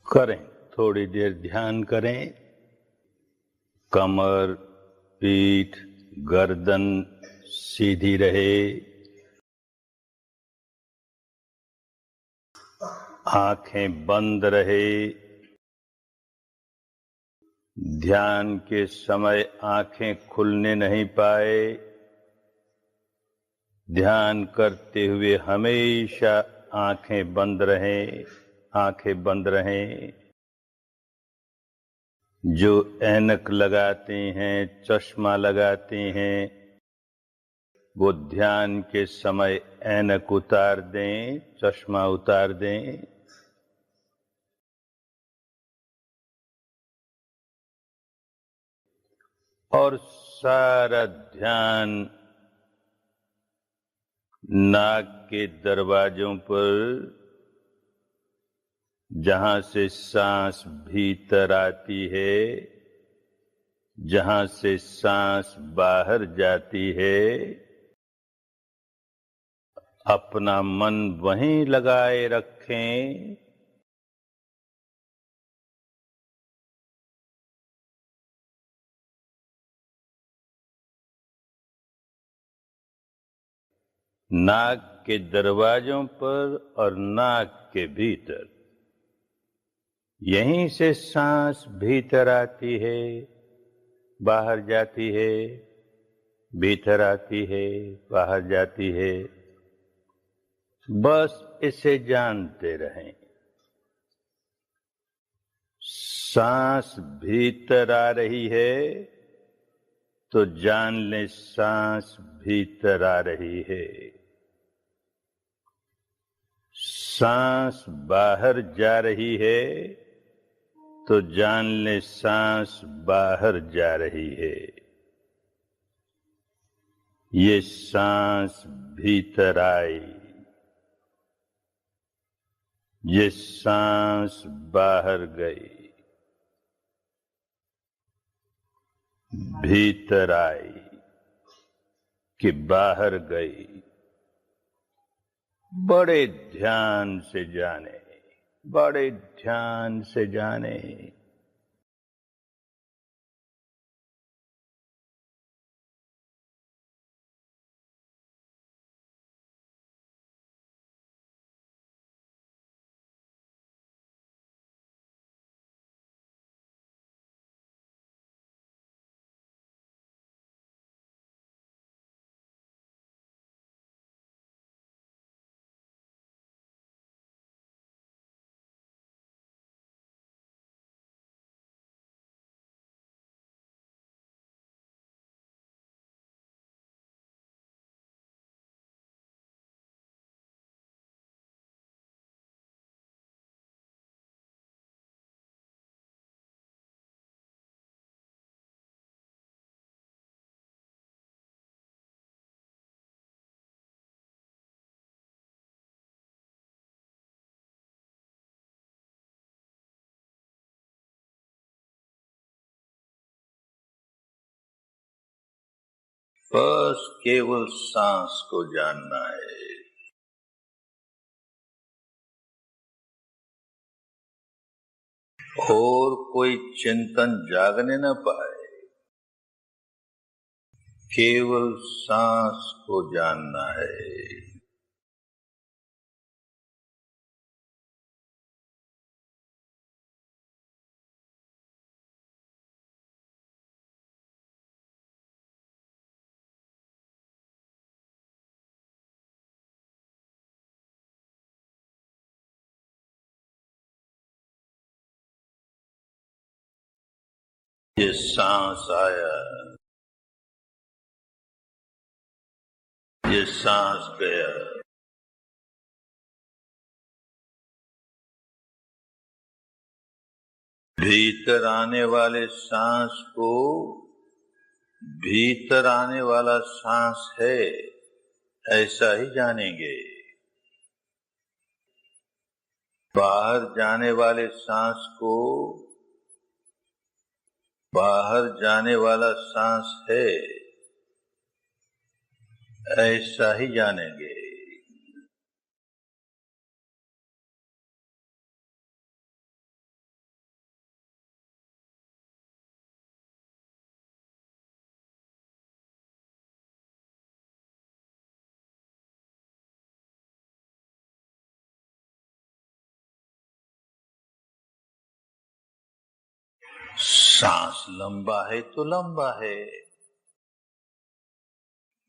करें, थोड़ी देर ध्यान करें। कमर, पीठ, गर्दन सीधी रहे, आंखें बंद रहे। ध्यान के समय आंखें खुलने नहीं पाए। ध्यान करते हुए हमेशा आंखें बंद रहें, आंखें बंद रहें। जो ऐनक लगाते हैं, चश्मा लगाते हैं, वो ध्यान के समय ऐनक उतार दें, चश्मा उतार दें। और सारा ध्यान नाक के दरवाजों पर, जहां से सांस भीतर आती है, जहां से सांस बाहर जाती है, अपना मन वहीं लगाए रखें। नाक के दरवाजों पर और नाक के भीतर, यहीं से सांस भीतर आती है, बाहर जाती है, भीतर आती है, बाहर जाती है। बस इसे जानते रहें। सांस भीतर आ रही है तो जान लें सांस भीतर आ रही है। सांस बाहर जा रही है तो जान लें सांस बाहर जा रही है। ये सांस भीतर आई, ये सांस बाहर गई, भीतर आई कि बाहर गई। बड़े ध्यान से जाने, बड़े ध्यान से जाने। बस केवल सांस को जानना है। और कोई चिंतन जागने न पाए। केवल सांस को जानना है। ये सांस आया, ये सांस गया। भीतर आने वाले सांस को भीतर आने वाला सांस है, ऐसा ही जानेंगे। बाहर जाने वाले सांस को बाहर जाने वाला सांस है, ऐसा ही जानेंगे। सांस लंबा है तो लंबा है,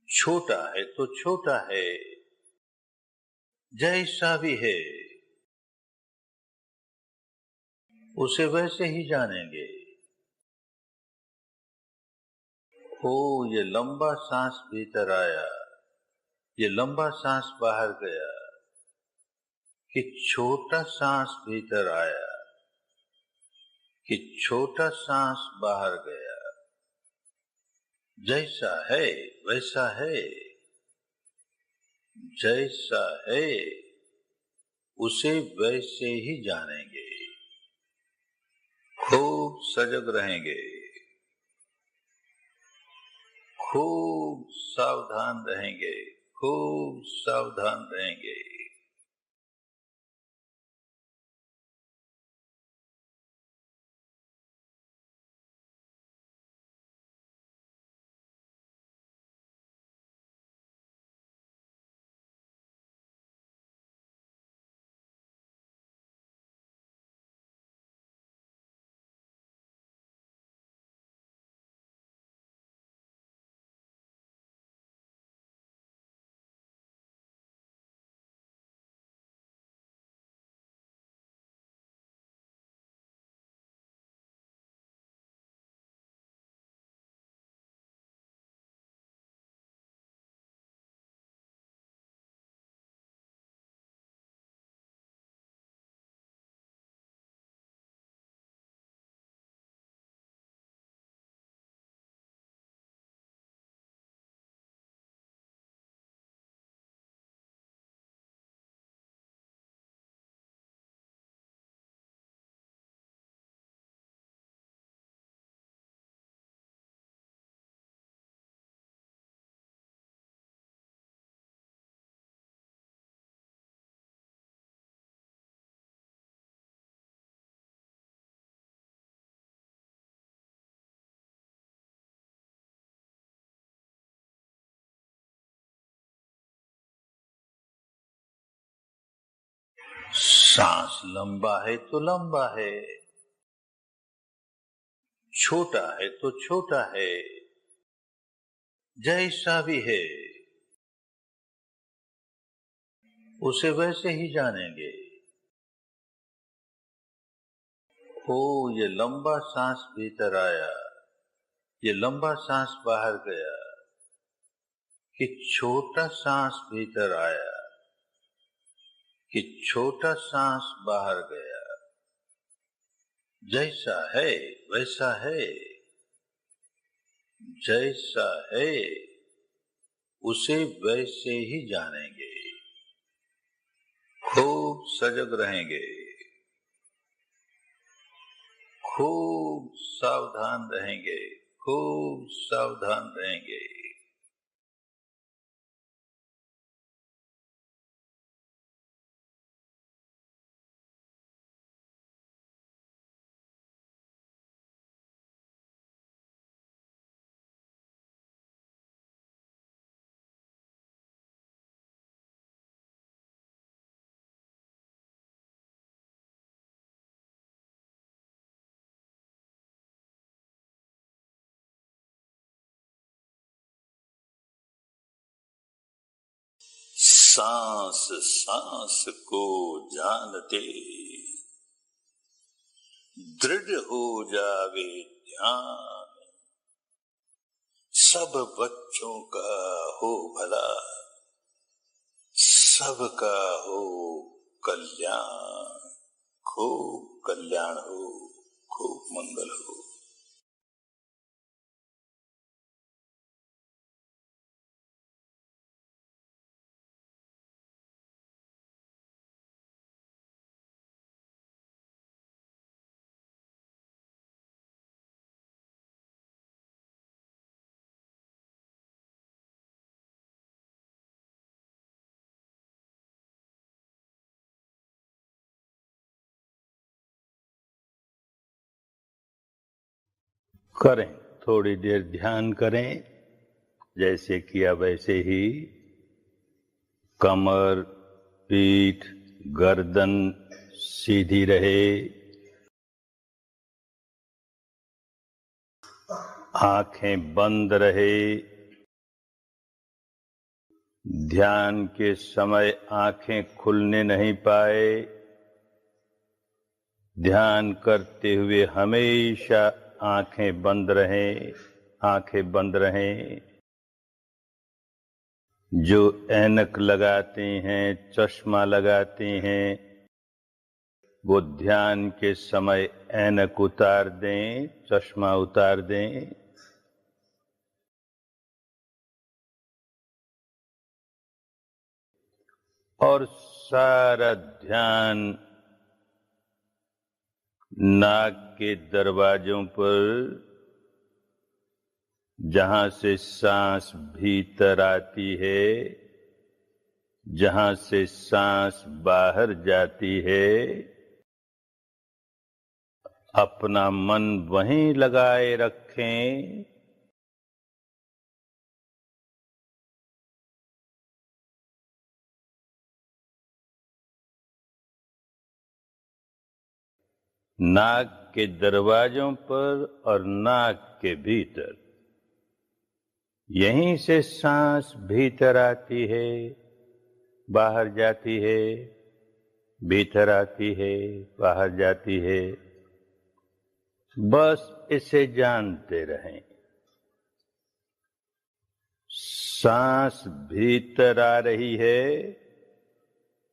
छोटा है तो छोटा है, जैसा भी है उसे वैसे ही जानेंगे। ओ ये लंबा सांस भीतर आया, ये लंबा सांस बाहर गया, कि छोटा सांस भीतर आया, कि छोटा सांस बाहर गया, जैसा है वैसा है, जैसा है उसे वैसे ही जानेंगे। खूब सजग रहेंगे, खूब सावधान रहेंगे, खूब सावधान रहेंगे। सांस लंबा है तो लंबा है, छोटा है तो छोटा है, जैसा भी है उसे वैसे ही जानेंगे। ओ ये लंबा सांस भीतर आया, ये लंबा सांस बाहर गया, कि छोटा सांस भीतर आया, कि छोटा सांस बाहर गया, जैसा है वैसा है, जैसा है उसे वैसे ही जानेंगे। खूब सजग रहेंगे, खूब सावधान रहेंगे, खूब सावधान रहेंगे। सांस सांस को जानते दृढ़ हो जावे ध्यान, सब बच्चों का हो भला, सबका हो कल्याण, खूब कल्याण हो, खूब मंगल हो। करें, थोड़ी देर ध्यान करें, जैसे किया वैसे ही। कमर, पीठ, गर्दन सीधी रहे, आंखें बंद रहे। ध्यान के समय आंखें खुलने नहीं पाए। ध्यान करते हुए हमेशा आंखें बंद रहें, आंखें बंद रहें। जो ऐनक लगाते हैं, चश्मा लगाते हैं, वो ध्यान के समय ऐनक उतार दें, चश्मा उतार दें। और सारा ध्यान नाक के दरवाजों पर, जहां से सांस भीतर आती है, जहां से सांस बाहर जाती है, अपना मन वहीं लगाए रखें। नाक के दरवाजों पर और नाक के भीतर, यहीं से सांस भीतर आती है, बाहर जाती है, भीतर आती है, बाहर जाती है। बस इसे जानते रहें। सांस भीतर आ रही है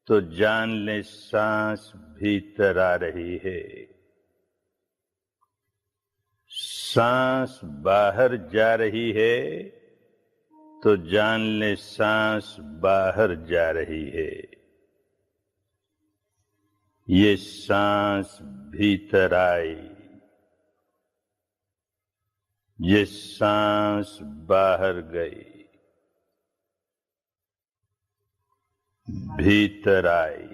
तो जान ले सांस भीतर आ रही है। सांस बाहर जा रही है तो जान ले सांस बाहर जा रही है। ये सांस भीतर आई, ये सांस बाहर गई, भीतर आई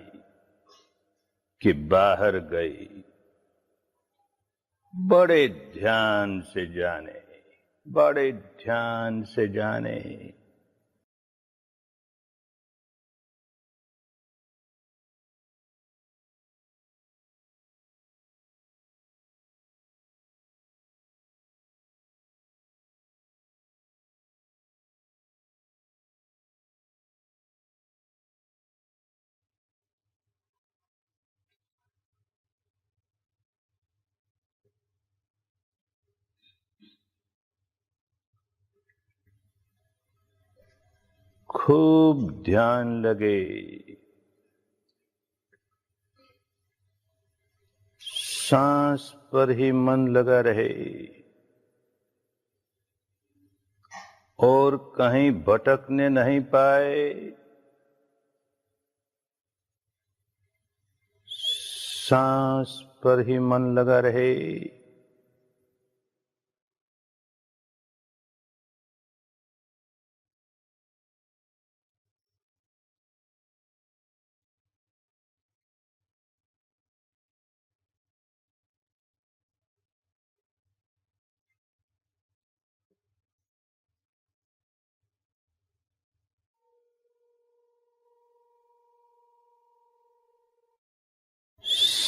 कि बाहर गई। बड़े ध्यान से जाने, बड़े ध्यान से जाने। खूब ध्यान लगे। सांस पर ही मन लगा रहे और कहीं भटकने नहीं पाए। सांस पर ही मन लगा रहे।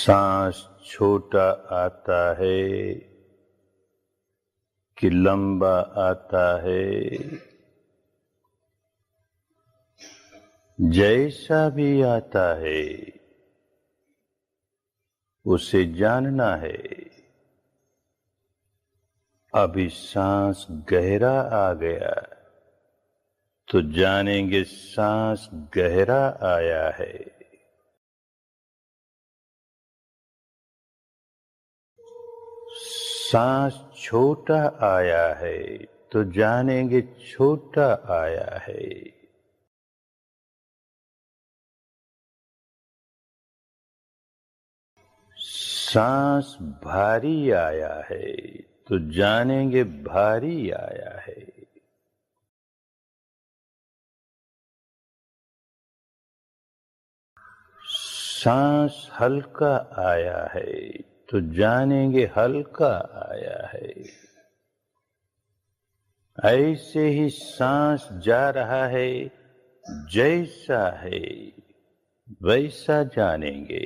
सांस छोटा आता है कि लंबा आता है, जैसा भी आता है उसे जानना है। अभी सांस गहरा आ गया तो जानेंगे सांस गहरा आया है। सांस छोटा आया है तो जानेंगे छोटा आया है। सांस भारी आया है तो जानेंगे भारी आया है। सांस हल्का आया है तो जानेंगे हल्का आया है। ऐसे ही सांस जा रहा है, जैसा है वैसा जानेंगे।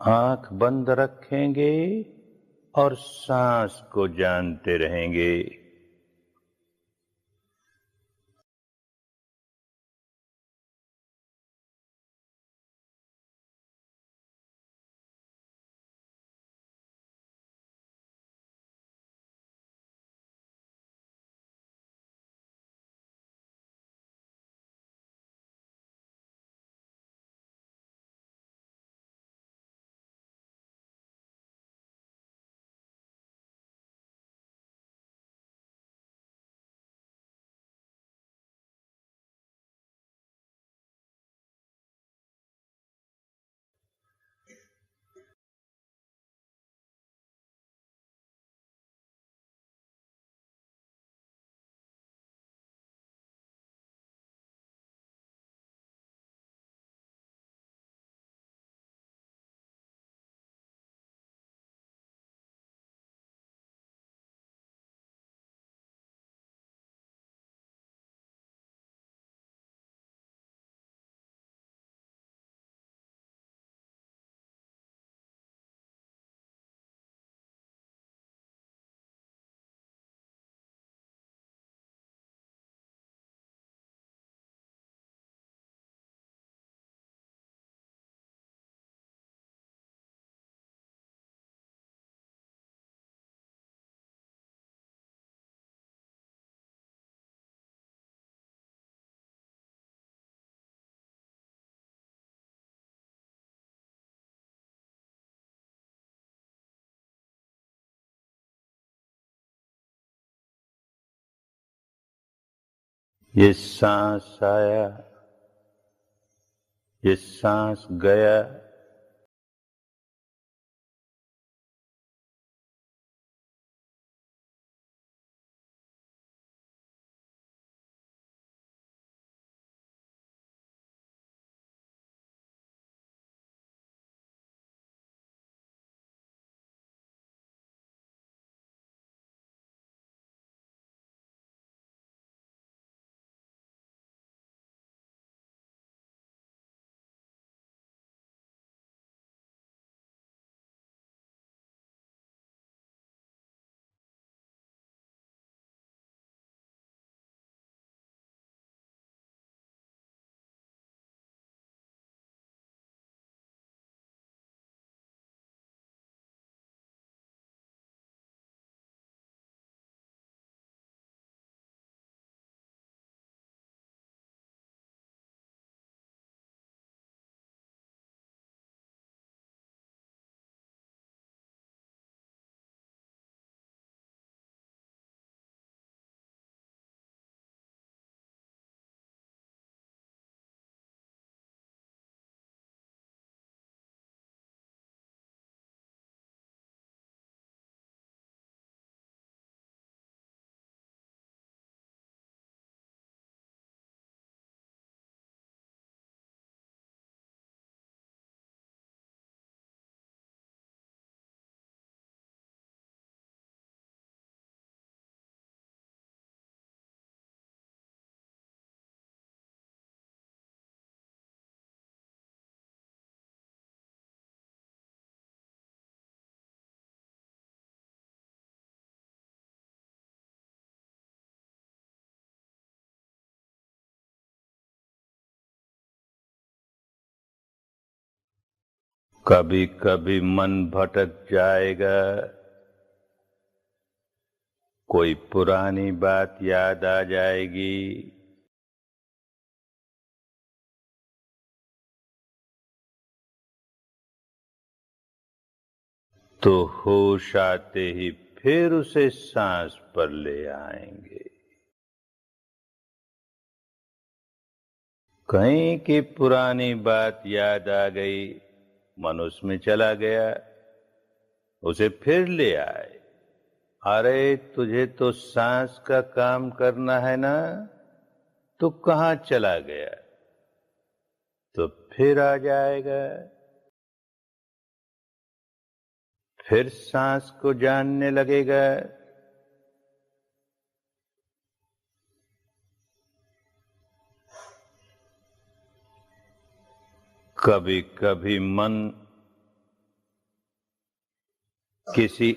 आंख बंद रखेंगे और सांस को जानते रहेंगे। ये सांस आया, ये सांस गया, कभी कभी मन भटक जाएगा, कोई पुरानी बात याद आ जाएगी, तो होश आते ही फिर उसे सांस पर ले आएंगे। कहीं की पुरानी बात याद आ गई, मन उसमें चला गया, उसे फिर ले आए। अरे तुझे तो सांस का काम करना है ना, तू कहाँ चला गया? तो फिर आ जाएगा, फिर सांस को जानने लगेगा। कभी कभी मन किसी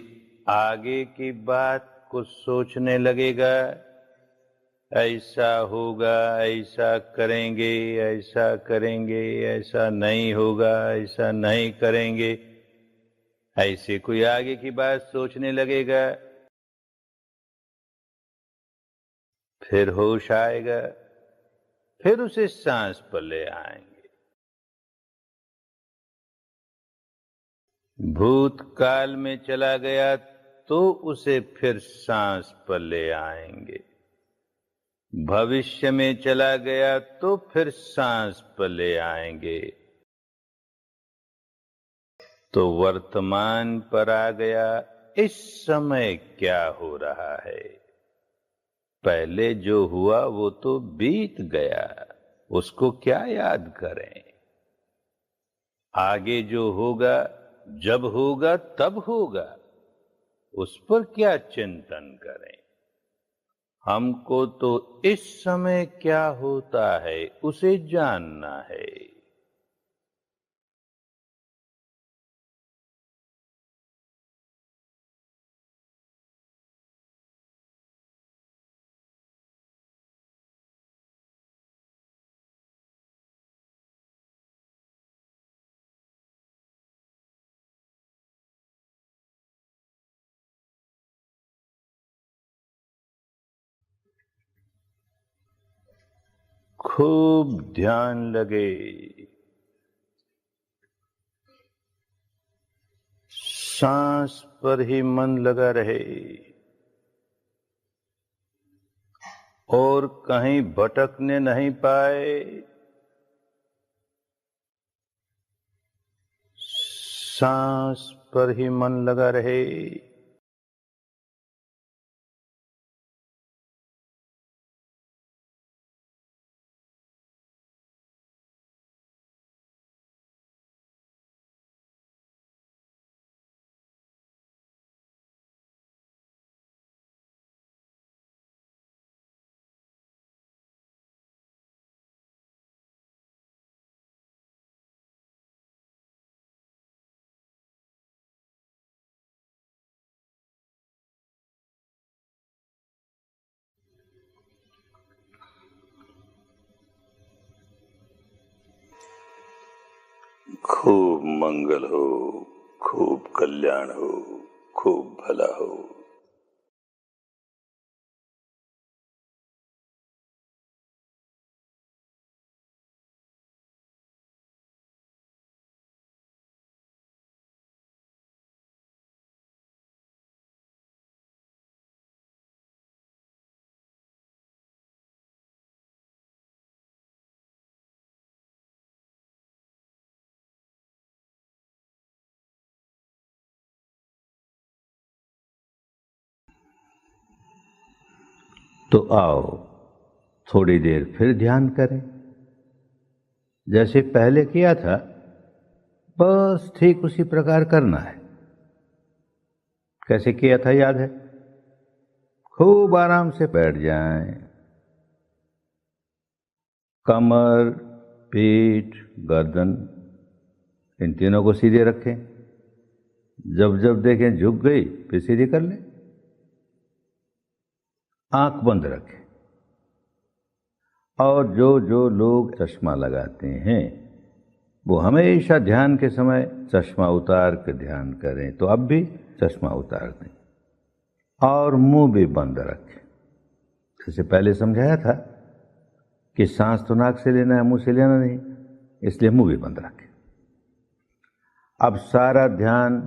आगे की बात को सोचने लगेगा, ऐसा होगा, ऐसा करेंगे, ऐसा करेंगे, ऐसा नहीं होगा, ऐसा नहीं करेंगे, ऐसे कोई आगे की बात सोचने लगेगा, फिर होश आएगा, फिर उसे सांस पल्ले आएंगे। भूतकाल में चला गया तो उसे फिर सांस पल्ले आएंगे, भविष्य में चला गया तो फिर सांस पल्ले आएंगे, तो वर्तमान पर आ गया, इस समय क्या हो रहा है। पहले जो हुआ वो तो बीत गया, उसको क्या याद करें। आगे जो होगा, जब होगा तब होगा, उस पर क्या चिंतन करें। हमको तो इस समय क्या होता है उसे जानना है। खूब ध्यान लगे, सांस पर ही मन लगा रहे और कहीं भटकने नहीं पाए। सांस पर ही मन लगा रहे। खूब मंगल हो, खूब कल्याण हो, खूब भला हो। तो आओ थोड़ी देर फिर ध्यान करें, जैसे पहले किया था बस ठीक उसी प्रकार करना है। कैसे किया था याद है? खूब आराम से बैठ जाएं, कमर, पीठ, गर्दन इन तीनों को सीधे रखें। जब जब देखें झुक गई फिर सीधी कर लें। आंख बंद रखें। और जो जो लोग चश्मा लगाते हैं वो हमेशा ध्यान के समय चश्मा उतार कर ध्यान करें। तो अब भी चश्मा उतार दें और मुंह भी बंद रखें। जैसे पहले समझाया था कि सांस तो नाक से लेना है, मुंह से लेना नहीं, इसलिए मुंह भी बंद रखें। अब सारा ध्यान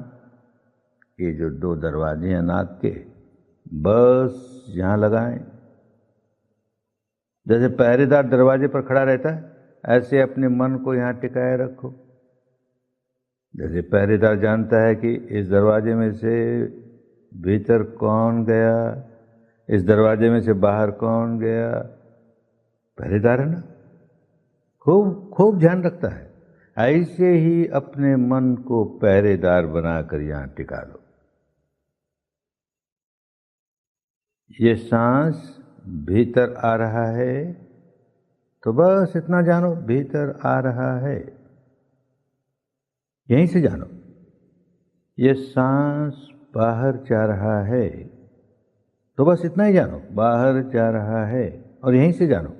ये जो दो दरवाजे हैं नाक के, बस यहां लगाएं। जैसे पहरेदार दरवाजे पर खड़ा रहता है ऐसे अपने मन को यहां टिकाए रखो। जैसे पहरेदार जानता है कि इस दरवाजे में से भीतर कौन गया, इस दरवाजे में से बाहर कौन गया। पहरेदार है ना, खूब खूब ध्यान रखता है। ऐसे ही अपने मन को पहरेदार बनाकर यहां टिका लो। ये सांस भीतर आ रहा है तो बस इतना जानो भीतर आ रहा है, यहीं से जानो। ये सांस बाहर जा रहा है। तो बस इतना ही जानो, बाहर जा रहा है, और यहीं से जानो।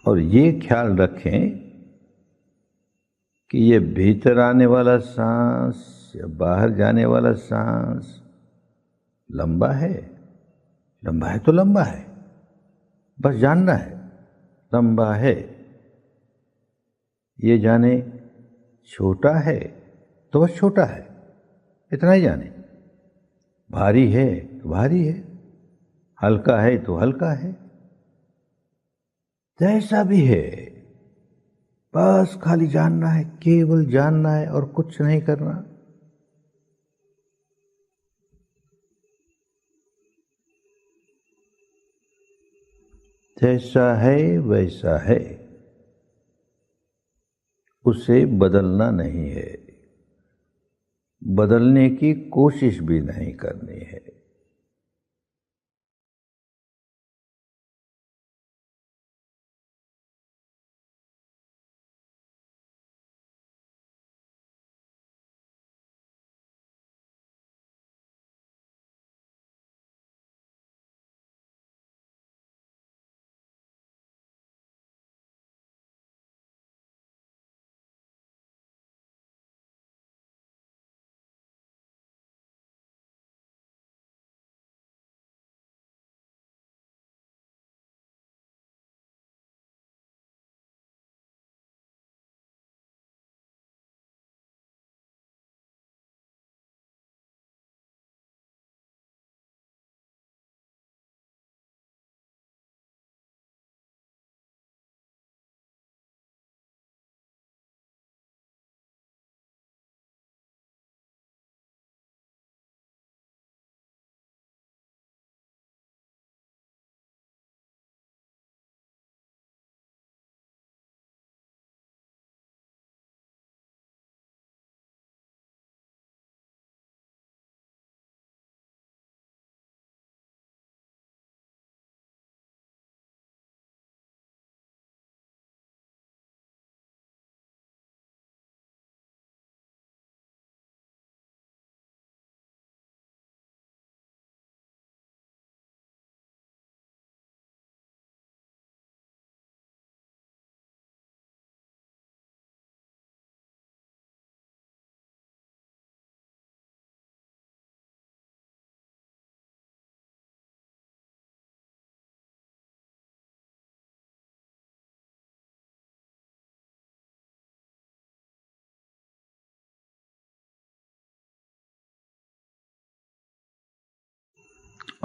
और ये ख्याल रखें कि ये भीतर आने वाला सांस या बाहर जाने वाला सांस लंबा है। लंबा है तो लंबा है, बस जानना है लंबा है। ये जाने छोटा है तो बस छोटा है, इतना ही जाने। भारी है तो भारी है, हल्का है तो हल्का है। जैसा भी है, बस खाली जानना है, केवल जानना है और कुछ नहीं करना। जैसा है वैसा है, उसे बदलना नहीं है, बदलने की कोशिश भी नहीं करनी है।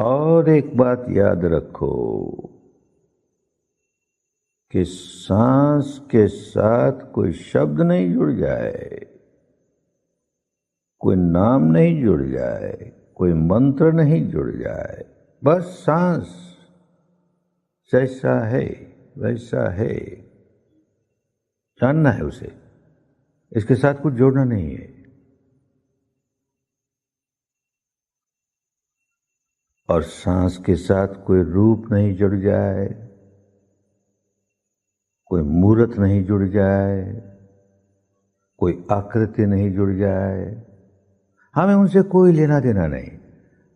और एक बात याद रखो कि सांस के साथ कोई शब्द नहीं जुड़ जाए, कोई नाम नहीं जुड़ जाए, कोई मंत्र नहीं जुड़ जाए, बस सांस जैसा है वैसा है, जानना है उसे, इसके साथ कुछ जोड़ना नहीं है। और सांस के साथ कोई रूप नहीं जुड़ जाए, कोई मूर्त नहीं जुड़ जाए, कोई आकृति नहीं जुड़ जाए, हमें उनसे कोई लेना देना नहीं।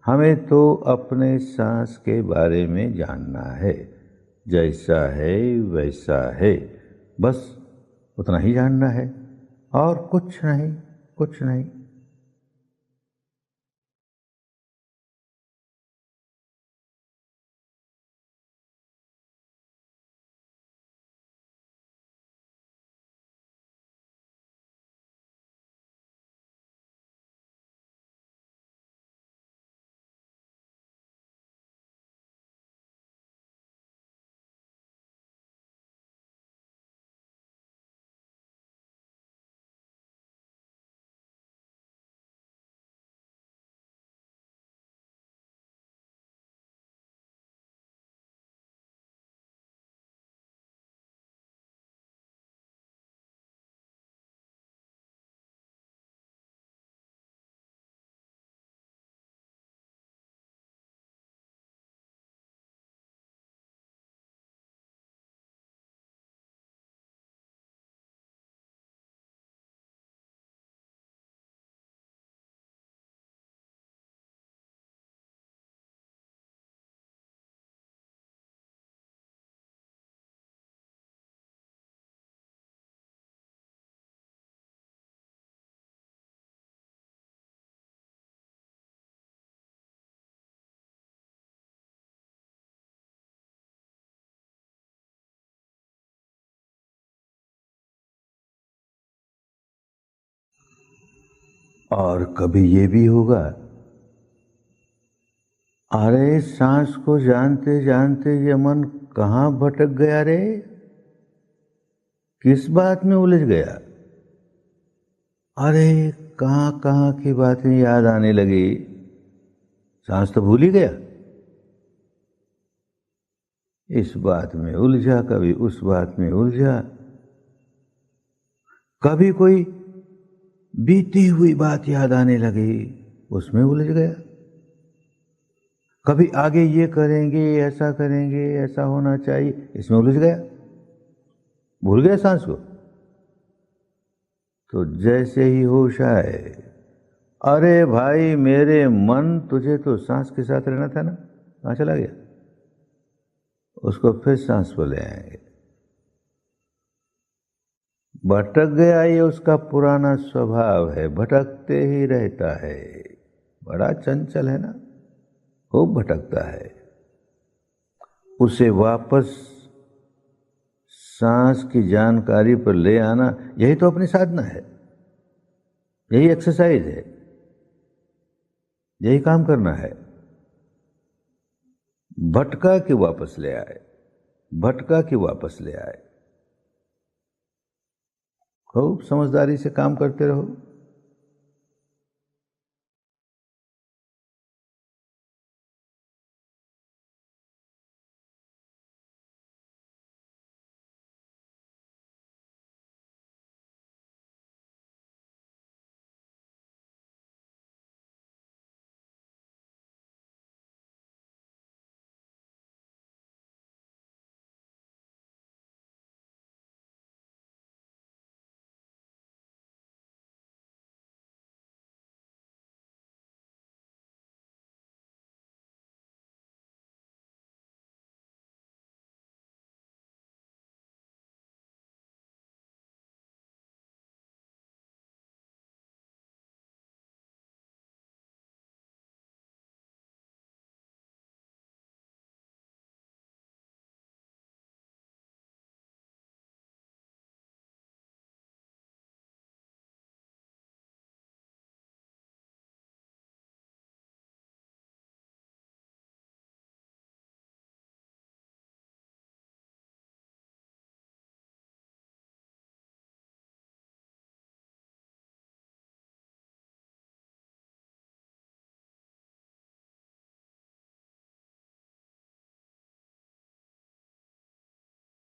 हमें तो अपने सांस के बारे में जानना है, जैसा है वैसा है, बस उतना ही जानना है, और कुछ नहीं, कुछ नहीं। और कभी ये भी होगा, अरे सांस को जानते जानते ये मन कहाँ भटक गया रे, किस बात में उलझ गया, अरे कहाँ कहाँ की बातें याद आने लगी, सांस तो भूल ही गया। इस बात में उलझा, कभी उस बात में उलझा, कभी कोई बीती हुई बात याद आने लगी, उसमें उलझ गया, कभी आगे ये करेंगे, ऐसा करेंगे, ऐसा होना चाहिए, इसमें उलझ गया, भूल गया सांस को। तो जैसे ही होश आए, अरे भाई मेरे मन, तुझे तो सांस के साथ रहना था ना, कहाँ चला गया, उसको फिर सांस पर ले आएंगे। भटक गया, ये उसका पुराना स्वभाव है, भटकते ही रहता है, बड़ा चंचल है ना, खूब भटकता है। उसे वापस सांस की जानकारी पर ले आना, यही तो अपनी साधना है, यही एक्सरसाइज है, यही काम करना है। भटका के वापस ले आए, भटका के वापस ले आए। खूब समझदारी से काम करते रहो।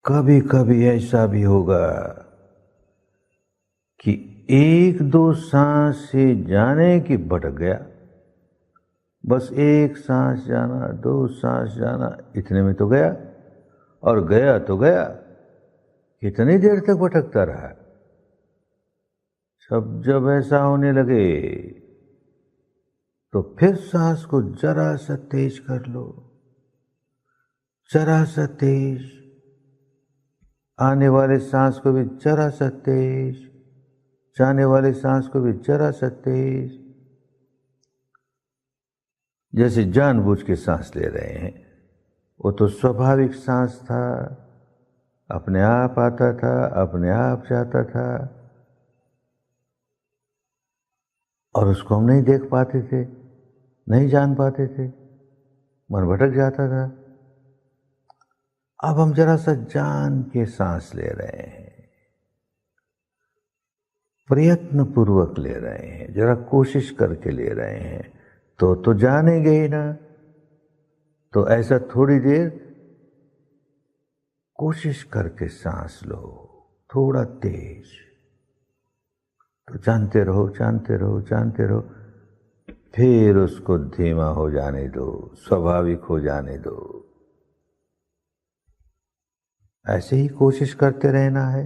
कभी कभी ऐसा भी होगा कि एक दो सांस से जाने की भटक गया, बस एक सांस जाना, दो सांस जाना, इतने में तो गया, और गया तो गया। कितनी देर तक भटकता रहा। जब ऐसा होने लगे तो फिर सांस को जरा सा तेज कर लो, जरा सा तेज, आने वाले सांस को भी जरा सा तेज, जाने वाले सांस को भी जरा सा तेज, जैसे जानबूझ के सांस ले रहे हैं। वो तो स्वाभाविक सांस था, अपने आप आता था, अपने आप जाता था, और उसको हम नहीं देख पाते थे, नहीं जान पाते थे, मन भटक जाता था। अब हम जरा सा जान के सांस ले रहे हैं, प्रयत्न पूर्वक ले रहे हैं, जरा कोशिश करके ले रहे हैं, तो जानेंगे ही ना। तो ऐसा थोड़ी देर कोशिश करके सांस लो, थोड़ा तेज, तो जानते रहो, जानते रहो, जानते रहो, फिर उसको धीमा हो जाने दो, स्वाभाविक हो जाने दो। ऐसे ही कोशिश करते रहना है।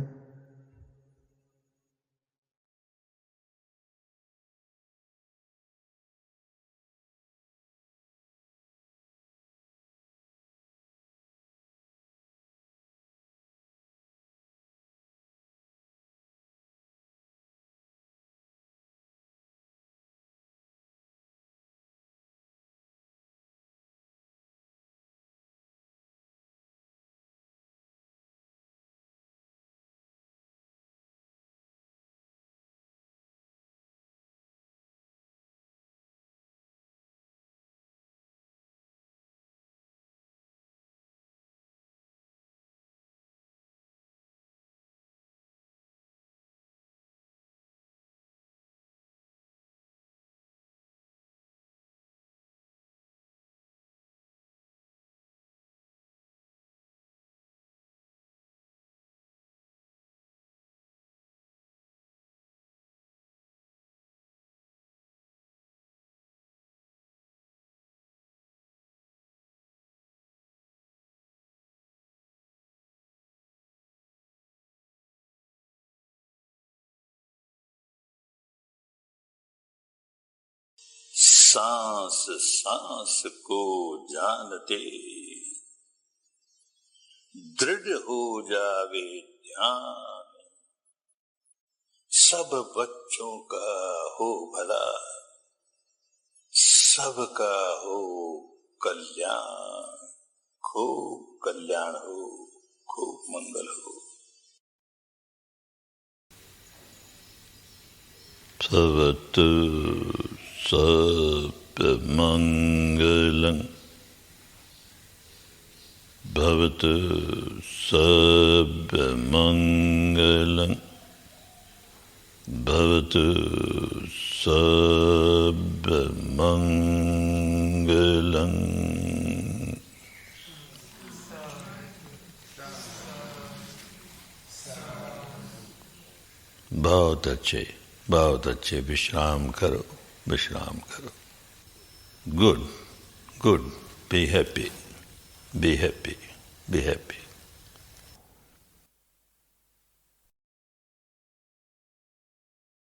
सांस सांस को जानते दृढ़ हो जावे ध्यान, सब बच्चों का हो भला, सबका हो कल्याण, खूब कल्याण हो, खूब मंगल हो। भवतु सर्वमङ्गलं भवतु सर्वमङ्गलं भवतु सर्वमङ्गलं। बहुत अच्छे, विश्राम करो, विश्राम करो। Good, good, be happy, be happy, be happy.